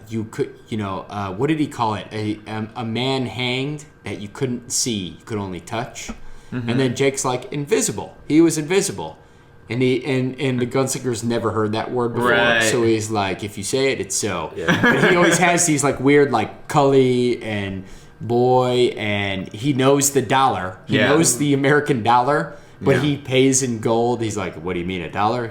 did he call it? A man hanged that you couldn't see, you could only touch. And then Jake's like, invisible. He was invisible. And the gunslinger's never heard that word before, so he's like, if you say it, it's so. Yeah. But he always has these weird Cully and boy, and he knows the dollar. He knows the American dollar, but he pays in gold. He's like, what do you mean, a dollar?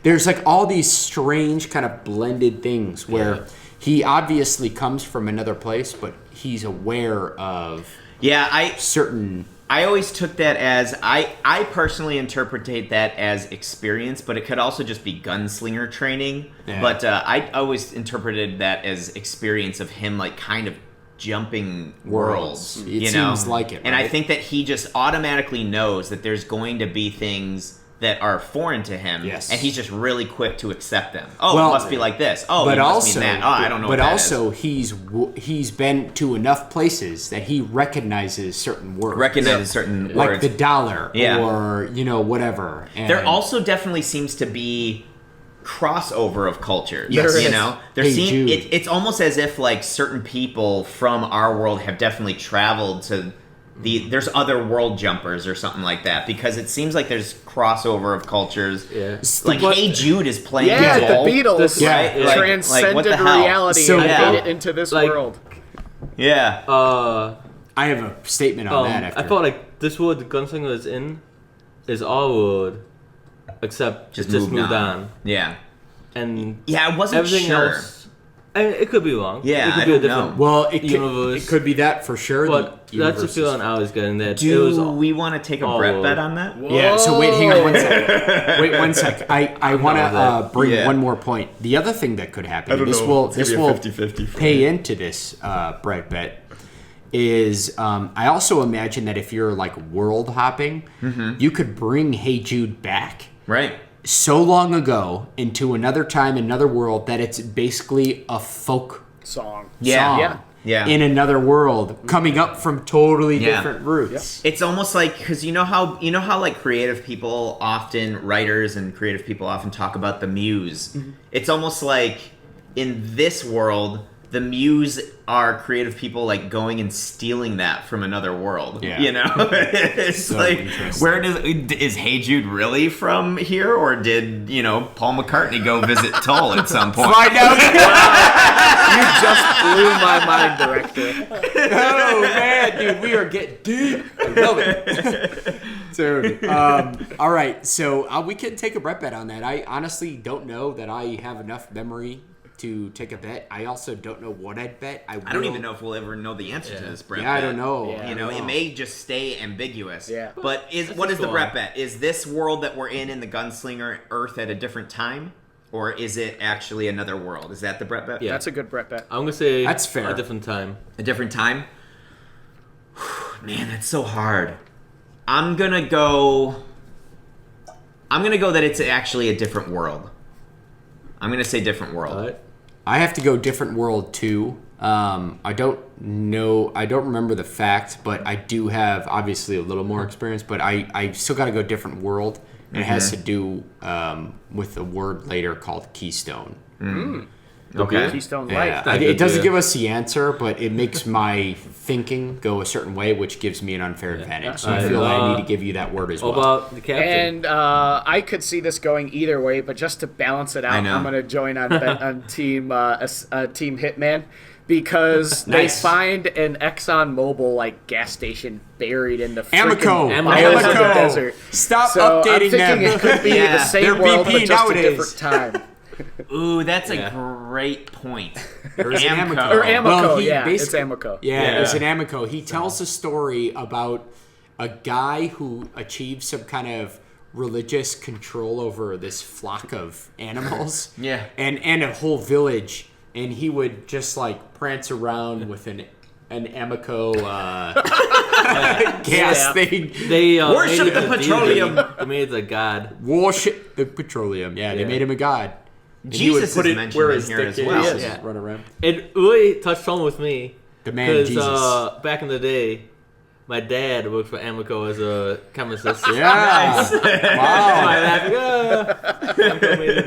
There's all these strange kind of blended things where he obviously comes from another place, but he's aware of certain... I always took that as, I personally interpretate that as experience, but it could also just be gunslinger training. Yeah. But I always interpreted that as experience of him kind of jumping worlds. It seems like it, right? And I think that he just automatically knows that there's going to be things that are foreign to him, Yes. and he's just really quick to accept them. Oh, Well, it must be like this. Oh, but it must also, mean that. Oh, I don't know But what that also, is. he's been to enough places that he recognizes certain words. Recognizes certain like words. the dollar, Yeah. or whatever. And There also definitely seems to be crossover of cultures. Yes. There You is. know, Hey, Jude. it's almost as if like certain people from our world have definitely traveled to there's other world jumpers or something like that, because it seems like there's crossover of cultures. Yeah. Like What- Hey Jude is playing Yeah, the role. Beatles Yeah. transcended what the hell? reality So- and Yeah. made it into this Like- world. Yeah. I have a statement on that. After I thought like this world the Gunslinger is in is our world, except Just it just moved moved on. on. Yeah. And Yeah, I wasn't everything sure. else. I mean, it could be wrong. Yeah, it could I be a don't different know. well, universe. it could be that for sure. But the that's the universe is- feeling I was getting. That it Do was we want to take a all Brett world. bet on that? Yeah, so wait, hang on one sec. Wait one sec. I want with to that. bring Yeah. one more point. The other thing that could happen, I don't this know. will It's gonna this be a will 50-50 for pay me. into this Brett bet, is I also imagine that if you're like world hopping, you could bring Hey Jude back Right. so long ago into another time, another world, that it's basically a folk Song. Yeah. song Yeah. Yeah. in another world, coming up from totally Yeah. different roots. It's almost like, because you know how like creative people often, writers and creative people often talk about the muse. It's almost like in this world, the muse are creative people like going and stealing that from another world. Yeah. You know, it's So like, interesting. where is Hey Jude really from here, or did Paul McCartney go visit Tull at some point? Find out. You just blew my mind, director. Oh man, dude, we are getting deep. I love it, dude. All right, so we can take a Brett bet on that. I honestly don't know that I have enough memory to take a bet. I also don't know what I'd bet. I don't even know if we'll ever know the answer to this, Brett. Yeah, I bet. don't know. Yeah. I You know, don't it may just stay ambiguous. Yeah. But what is the go Brett on. bet? Is this world that we're in the Gunslinger Earth at a different time? Or is it actually another world? Is that the Brett bet? Yeah. That's a good Brett bet. I'm gonna say That's fair. a different time. A different time? Man, that's so hard. I'm gonna go that it's actually a different world. I'm gonna say different world. Alright. I have to go different world too. I don't know. I don't remember the fact, but I do have obviously a little more experience. But I still got to go different world, and it has to do with a word later called keystone. Okay. Keystone Yeah, Light. Not it good, doesn't yeah. give us the answer, but it makes my thinking go a certain way, which gives me an unfair advantage. So I Alright, feel like I need to give you that word as What well. about the captain? And I could see this going either way, but just to balance it I out, know. I'm going to join on team Team Hitman, because Nice. they find an ExxonMobil like gas station buried in the Amoco, freaking Amoco. bowels of the Amoco. desert. Stop So I'm updating thinking them. it could be Yeah. the same They're world, BP but just nowadays. a different time. Ooh, that's Yeah. a great point. There's an Amco. Or Amoco, Well, he yeah, it's basically- Amoco. Yeah, it's an Amico. He tells a story about a guy who achieved some kind of religious control over this flock of animals. Yeah. And a whole village. And he would just like prance around with an Amico gas Yeah. thing. They Worship made it the a petroleum. deity. They made it a god. Worship the petroleum. Yeah, they Yeah. made him a god. And he would Jesus put is it mentioned where in his here dick as is. well. Yeah. Run around. It really touched home with me. The man Because Jesus. back in the day, my dad worked for Amoco as a chemist. Yeah.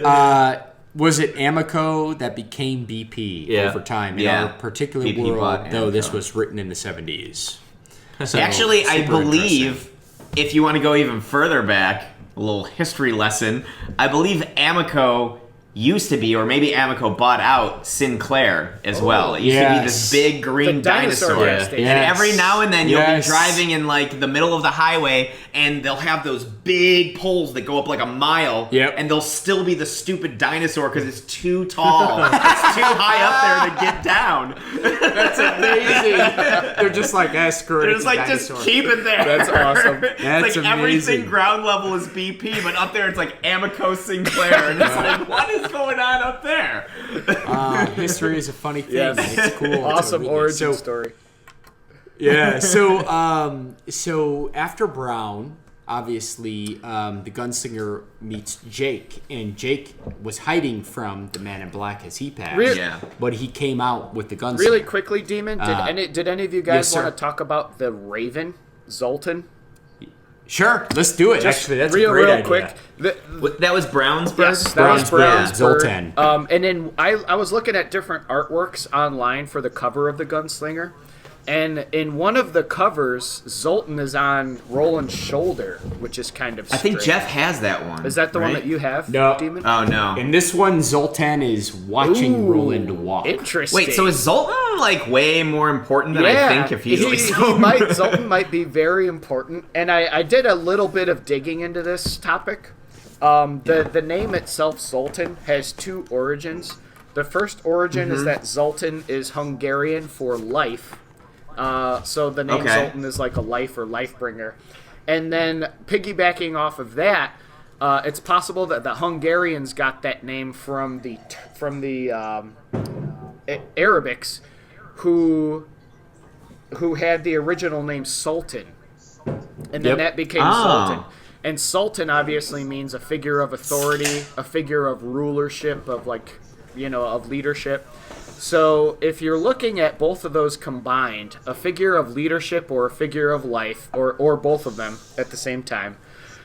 Wow. Was it Amoco that became BP Yeah. over time? Yeah. In our particular BP world, bought though, this Amoco. was written in the 70s. So, Actually, I super believe, if you want to go even further back, a little history lesson, I believe Amoco used to be, or maybe Amoco bought out Sinclair as well. It used to be this yes. big green The dinosaur dinosaur. gas station. And Yes. every now and then you'll Yes. be driving in like the middle of the highway and they'll have those big poles that go up like a mile. Yep. And they'll still be the stupid dinosaur because it's too tall. It's too high up there to get down. That's amazing. They're just like, screw it. They're it's just a like, just dinosaur. keep it there. That's awesome. It's That's like everything amazing. ground level is BP, but up there it's like Amoco Sinclair. And it's like, what is going on up there? History is a funny thing. Yes. and It's cool. to Awesome read it. origin So, story. yeah. So after Brown, obviously the Gunslinger meets Jake, and Jake was hiding from the Man in Black as he passed. Yeah. But he came out with the Gunslinger. Really quickly, Demon, did any of you guys yes, want to talk about the Raven, Zoltan? Sure, let's do it. Just Actually, that's real, a great real idea. quick. That was Brown's bird? Yes, that was Brown's bird. Zoltan. And then I was looking at different artworks online for the cover of the Gunslinger. And in one of the covers, Zoltan is on Roland's shoulder, which is kind of strange. I think Jeff has that one. Is that the one right? that you have, No. Demon? Oh, no. In this one, Zoltan is watching Ooh, Roland walk. Interesting. Wait, so is Zoltan, like, way more important than I think if he's, like, so... Zoltan might be very important. And I did a little bit of digging into this topic. The name itself, Zoltan, has two origins. The first origin is that Zoltan is Hungarian for life. So the name Zoltan is like a life or life bringer. And then piggybacking off of that, it's possible that the Hungarians got that name from the Arabics, who had the original name Sultan, and then that became Sultan. And Sultan obviously means a figure of authority, a figure of rulership, of of leadership. So if you're looking at both of those combined, a figure of leadership or a figure of life, or both of them at the same time,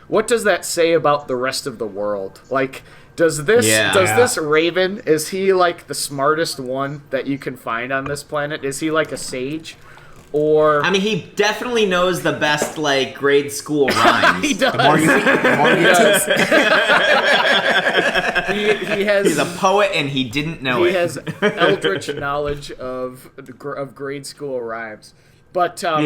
what does that say about the rest of the world? Like, does this Raven, is he like the smartest one that you can find on this planet? Is he like a sage? Or I mean, he definitely knows the best, like, grade school rhymes. he does. The more you He has. He's a poet, and he didn't know it. He has eldritch knowledge of grade school rhymes. But I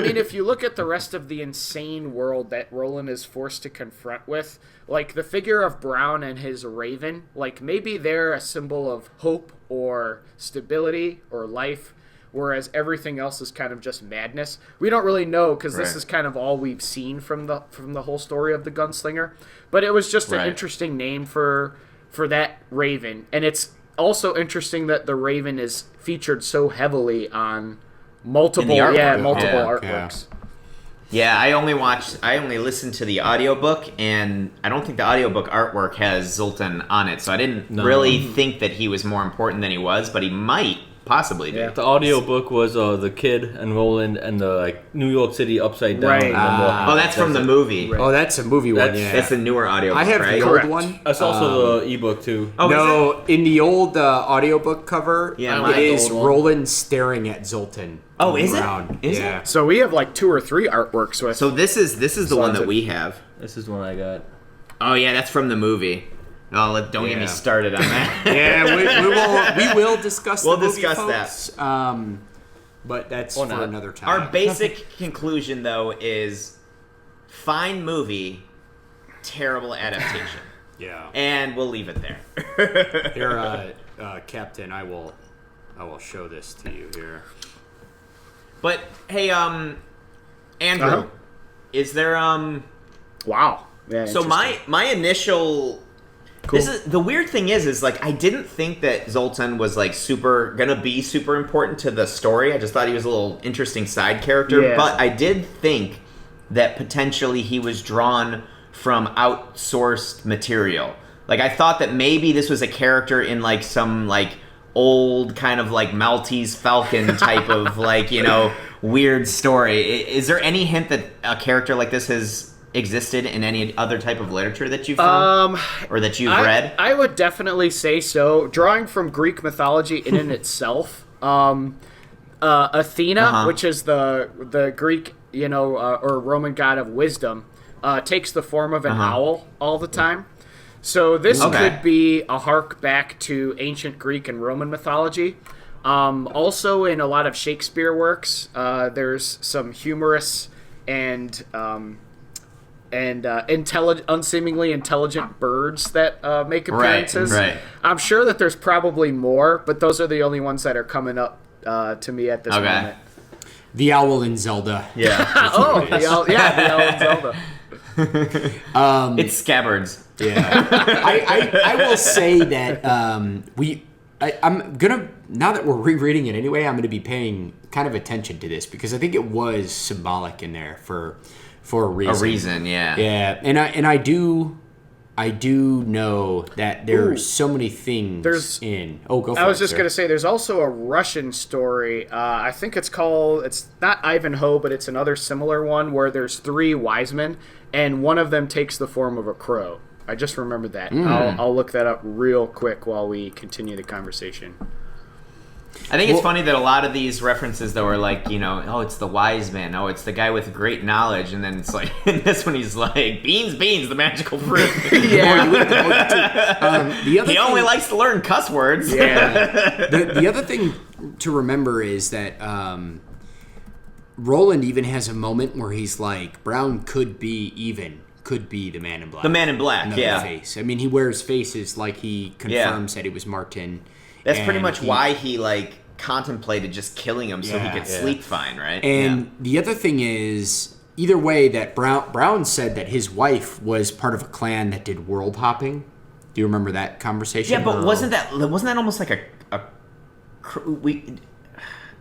mean, if you look at the rest of the insane world that Roland is forced to confront with, like the figure of Brown and his raven, like maybe they're a symbol of hope or stability or life, whereas everything else is kind of just madness. We don't really know because this is kind of all we've seen from the whole story of the Gunslinger. But it was just an interesting name for that raven, and it's also interesting that the raven is featured so heavily on multiple artworks. Yeah, I only listened to the audiobook, and I don't think the audiobook artwork has Zoltan on it, so I didn't really think that he was more important than he was, but he might possibly be. Yeah. The audiobook was the kid and Roland and the New York City upside down. Right. That's from the movie. Oh, that's a movie one, yeah. That's the newer audiobook, I have right? the old one. That's also the ebook, too. Oh, no, in the old audiobook cover, Yeah, it is the old one. Roland staring at Zoltan. Oh, is it? around. Is yeah. it? So we have like 2 or 3 artworks with. So this is the one that we have. This is the one I got. Oh, yeah, that's from the movie. Oh, don't get me started on that. Yeah, we will discuss. We'll the movie, discuss folks. But that's for another time. Our basic conclusion, though, is fine movie, terrible adaptation. Yeah. And we'll leave it there. Here, Captain, I will show this to you here. But hey, Andrew, is there Wow. Yeah, so my initial This is the weird thing is like I didn't think that Zoltan was like gonna be super important to the story. I just thought he was a little interesting side character. Yeah. But I did think that potentially he was drawn from outsourced material. Like I thought that maybe this was a character in like some like old kind of like Maltese Falcon type of like, weird story. Is there any hint that a character like this has existed in any other type of literature that you've found or that you've read? I would definitely say so. Drawing from Greek mythology in and itself, Athena, which is the Greek, or Roman god of wisdom, takes the form of an owl all the time. So this could be a hark back to ancient Greek and Roman mythology. Also, in a lot of Shakespeare works, there's some humorous and unseemingly intelligent birds that make appearances. Right. I'm sure that there's probably more, but those are the only ones that are coming up to me at this moment. The owl in Zelda. Yeah. the owl in Zelda. It's scabbards. Yeah. I will say that I'm gonna, now that we're rereading it anyway, I'm gonna be paying kind of attention to this because I think it was symbolic in there for for a reason. A reason, yeah. Yeah, and I do know that there's so many things in. Oh, go for it. I was just sir. going to say, there's also a Russian story. I think it's not Ivanhoe, but it's another similar one where there's 3 wise men, and one of them takes the form of a crow. I just remembered that. I'll look that up real quick while we continue the conversation. I think it's funny that a lot of these references, though, are like, oh, it's the wise man. Oh, it's the guy with great knowledge. And then it's like, in this one, he's like, beans, the magical fruit. Yeah. He only likes to learn cuss words. Yeah. The other thing to remember is that Roland even has a moment where he's like, Brown could be the Man in Black. The Man in Black, Another yeah. face. I mean, he wears faces like he confirms that it was Martin. That's pretty much why he contemplated just killing him so he could sleep fine, right? And the other thing is, either way, that Brown said that his wife was part of a clan that did world hopping. Do you remember that conversation? Yeah, but wasn't that almost like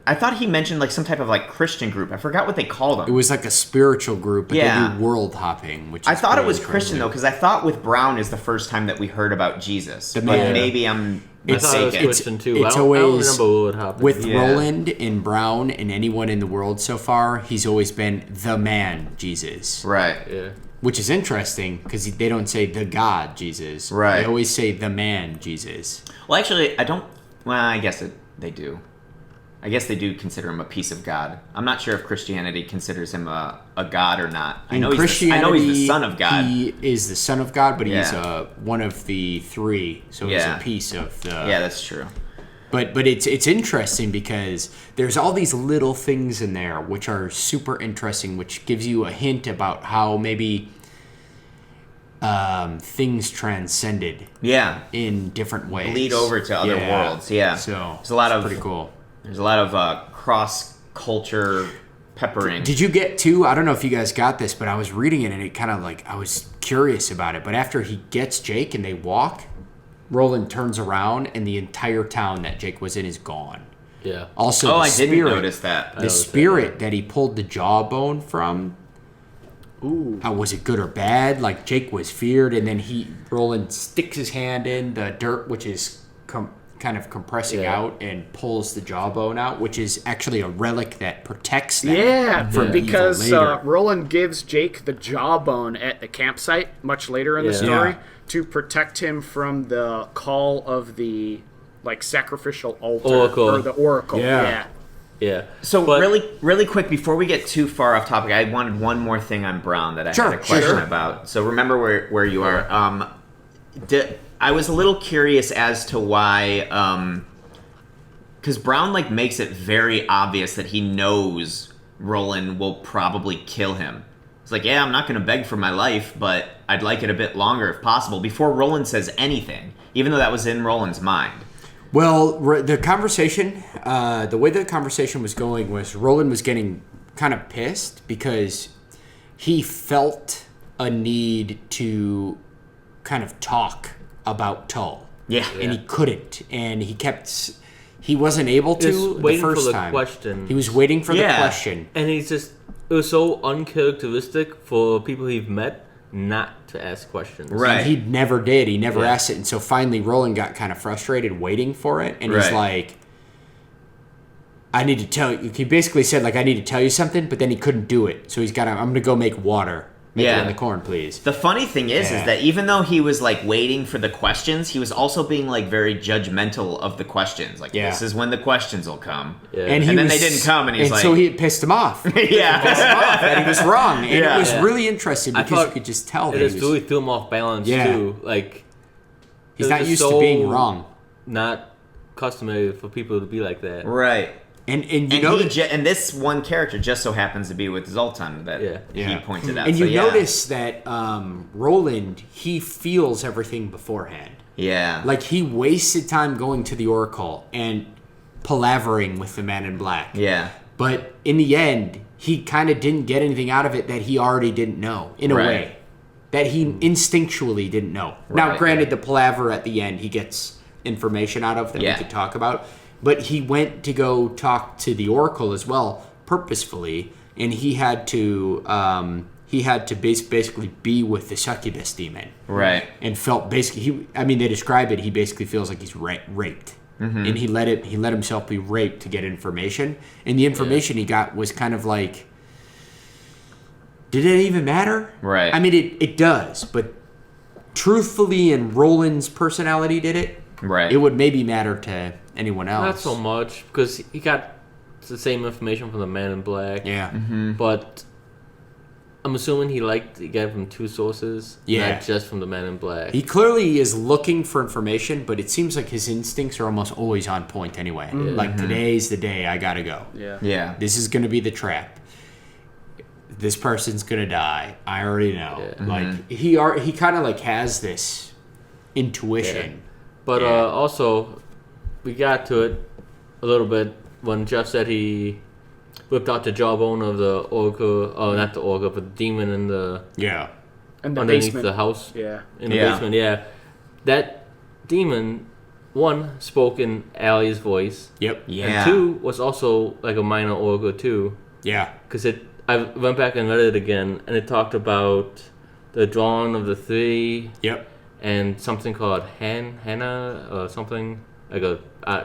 I thought he mentioned some type of Christian group. I forgot what they called them. It was like a spiritual group, but they do world hopping. Which I thought it was Christian though, because I thought with Brown is the first time that we heard about Jesus. But maybe I'm I thought it was mistaken. Christian too. It's I don't always remember what happened. with Roland and Brown and anyone in the world so far. He's always been the man Jesus, Right. Yeah. which is interesting because they don't say the God Jesus. Right. They always say the man Jesus. Well, actually, I don't. Well, I guess they do. I guess they do consider him a piece of God. I'm not sure if Christianity considers him a god or not. I know he's the son of God. He is the son of God, but he's one of the 3, so he's a piece of the. Yeah, that's true. But it's interesting because there's all these little things in there which are super interesting, which gives you a hint about how maybe things transcended. Yeah. In different ways. Lead over to other worlds. Yeah. So there's a lot of pretty cool. There's a lot of cross-culture peppering. Did you get to, I don't know if you guys got this, but I was reading it and it kind of I was curious about it. But after he gets Jake and they walk, Roland turns around and the entire town that Jake was in is gone. Yeah. Also, I didn't notice that. The spirit that he pulled the jawbone from, was it good or bad? Jake was feared, and then Roland sticks his hand in the dirt, which is kind of compressing out, and pulls the jawbone out, which is actually a relic that protects them. Because Roland gives Jake the jawbone at the campsite much later in the story to protect him from the call of the sacrificial altar or the oracle. Yeah. So really quick, before we get too far off topic, I wanted one more thing on Brown that I had a question about. So remember where you are. I was a little curious as to why, because Brown makes it very obvious that he knows Roland will probably kill him. It's I'm not going to beg for my life, but I'd like it a bit longer if possible, before Roland says anything, even though that was in Roland's mind. Well, the conversation, the way the conversation was going was Roland was getting kind of pissed because he felt a need to kind of talk about Tull. Yeah. And he couldn't. And he wasn't able to the first time. Question. He was waiting for the question. And it was so uncharacteristic for people he've met not to ask questions. Right. And he never did. He never asked it. And so finally Roland got kind of frustrated waiting for it. And he's like, I need to tell you. He basically said, I need to tell you something, but then he couldn't do it. So I'm going to go make water. Make it in the corn, please. The funny thing is that even though he was waiting for the questions, he was also being very judgmental of the questions. This is when the questions will come. Yeah. And then they didn't come, and he's so he pissed him off. Pissed him off that he was wrong. And it was really interesting because you could just tell that he was really threw him off balance too. He's not used to being wrong. Not customary for people to be like that. Right. And this one character just so happens to be with Zoltan that he pointed out. And you notice that Roland, he feels everything beforehand. Yeah. He wasted time going to the Oracle and palavering with the Man in Black. Yeah. But in the end, he kind of didn't get anything out of it that he already didn't know, in a way. That he instinctually didn't know. Now, granted, the palaver at the end, he gets information out of that we could talk about. But he went to go talk to the Oracle as well, purposefully, and he had to he had to basically be with the succubus demon. Right. And felt basically, they describe it, he basically feels like he's raped. Mm-hmm. And he let himself be raped to get information. And the information he got was kind of like, did it even matter? Right. I mean, it does, but truthfully, and Roland's personality did it. Right. It would maybe matter to anyone else. Not so much, because he got the same information from the Man in Black. Yeah. Mm-hmm. But I'm assuming he liked to get it from two sources, not just from the Man in Black. He clearly is looking for information, but it seems like his instincts are almost always on point anyway. Like, today's the day I gotta go. Yeah. Yeah. This is gonna be the trap. This person's gonna die. I already know. Yeah. Like, he kind of like has this intuition. But also, we got to it a little bit when Jeff said he whipped out the jawbone of the oracle. Oh, not the oracle, but the demon in the And the underneath basement. the house. Yeah. In the basement. Yeah, that demon, one, spoke in Allie's voice. Yep. Yeah. And two, was also like a minor oracle too. Yeah. Because I went back and read it again, and it talked about the drawing of the three. Yep. And something called Hannah, or something like a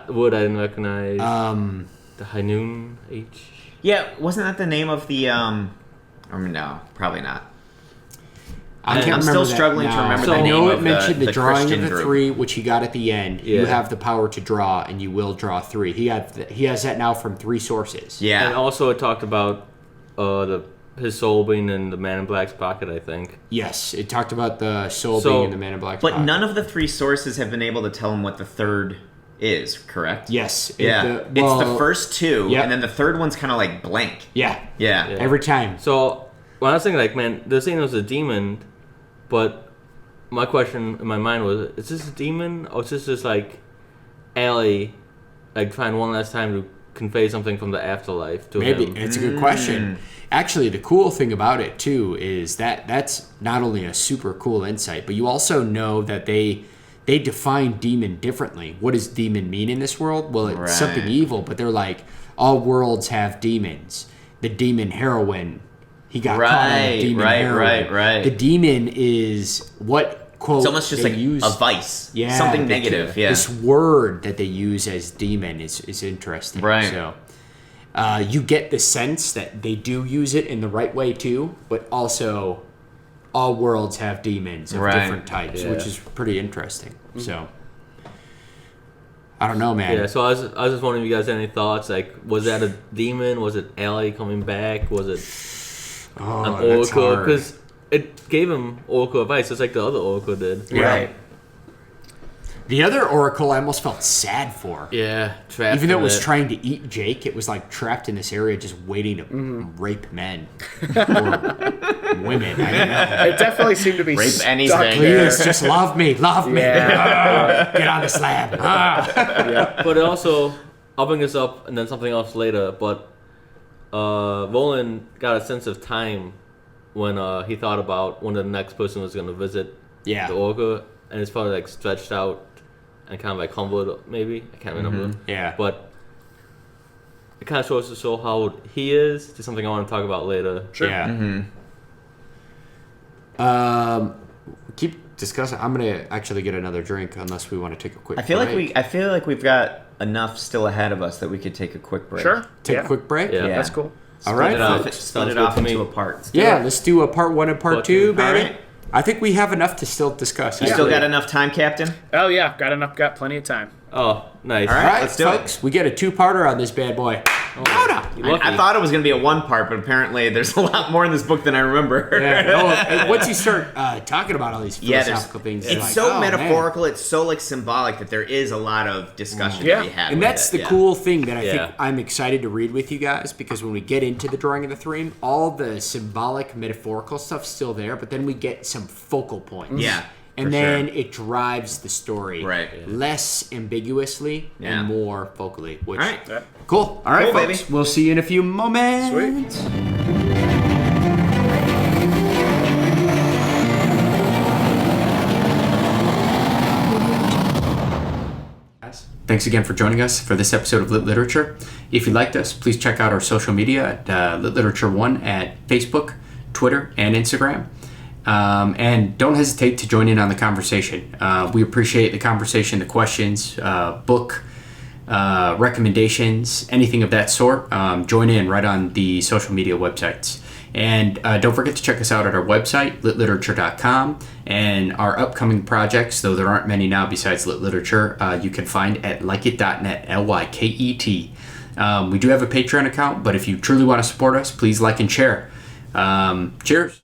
word I didn't recognize. The Hanun H. Yeah, wasn't that the name of the or no, probably not. I can't I'm remember still that struggling to now. remember So the I name know it of mentioned the drawing Christian of the group. three, which he got at the end. Yeah. You have the power to draw, and you will draw three. He has that now from three sources. Yeah. And also it talked about his soul being in the Man in Black's pocket, I think. Yes, it talked about the soul So- being in the Man in Black's But pocket. none of the three sources have been able to tell him what the third is, correct? Yes. Yeah. It's the first two, Yep. and then the third one's kind of like blank. Yeah. Yeah. Every time. So when I was thinking, like, man, they're saying it was a demon, but my question in my mind was, is this a demon, or is this just like Allie, like, trying one last time to convey something from the afterlife to Maybe. him? It's a good question. Actually, the cool thing about it, too, is that's not only a super cool insight, but you also know that they define demon differently. What does demon mean in this world? Well, it's something Right. evil, but they're like, all worlds have demons. The demon heroine, he got caught in the demon heroine. Right. The demon is what, quote, It's almost just they like use. a vice. Yeah, Something they- negative, yeah. This word that they use as demon is interesting. Right. So you get the sense that they do use it in the right way too, but also all worlds have demons of Right. different types, which is pretty interesting. So I don't know, man. Yeah, so I was just wondering if you guys had any thoughts. Like, was that a demon? Was it Allie coming back? Was it Oh, an that's oracle? hard. Because it gave him oracle advice, just like the other oracle did. Right. The other oracle I almost felt sad for. Yeah, trapped Even though it in was that. trying to eat Jake, it was like trapped in this area just waiting to rape men. Or women. I don't know. It definitely seemed to be Rape stuck anything. there. Please, just love me. Love me. Yeah. Ah, get on the slab. Ah. But it also, I'll bring this up and then something else later, but Roland got a sense of time when he thought about when the next person was going to visit Yeah. the oracle, and it's probably like stretched out and kind of like humbled, maybe. I can't remember. Yeah. But it kind of shows to show how old he is. Just something I want to talk about later. Sure. Yeah. Keep discussing. I'm gonna actually get another drink unless we want to take a quick. I feel break. like we've got enough still ahead of us that we could take a quick break. Sure. take yeah. a quick break. Yeah. That's cool. All right. it out. folks. Split Sounds it good off to me. into a part. Yeah, let's do a part one and part Part two, two. baby. All right. I think we have enough to still discuss. You still got enough time, Captain? Oh yeah, got plenty of time. Oh, nice. All All right. right, let's do it. folks. We get a two-parter on this bad boy. You I lucky. thought it was going to be a one part, but apparently there's a lot more in this book than I remember. Yeah, no, and once you start talking about all these Yeah, philosophical things, it's like, so oh, man. metaphorical. It's so like symbolic that there is a lot of discussion Yeah. to be had. And with that's it, the yeah. cool thing that I Yeah. think I'm excited to read with you guys, because when we get into the drawing of the theme, all the symbolic, metaphorical stuff's still there, but then we get some focal points. Yeah, And for then sure. it drives the story Right. less ambiguously Yeah. and more vocally. Which, All right. Yeah. cool. All right, Cool, folks. baby. We'll see you in a few moments. Sweet. Thanks again for joining us for this episode of Lit Literature. If you liked us, please check out our social media at Lit Literature 1 at Facebook, Twitter, and Instagram. And don't hesitate to join in on the conversation. We appreciate the conversation, the questions, book recommendations, anything of that sort. Join in right on the social media websites. And don't forget to check us out at our website, litliterature.com, and our upcoming projects, though there aren't many now besides Lit Literature, you can find at lyket.net, Lyket. We do have a Patreon account, but if you truly want to support us, please like and share. Cheers.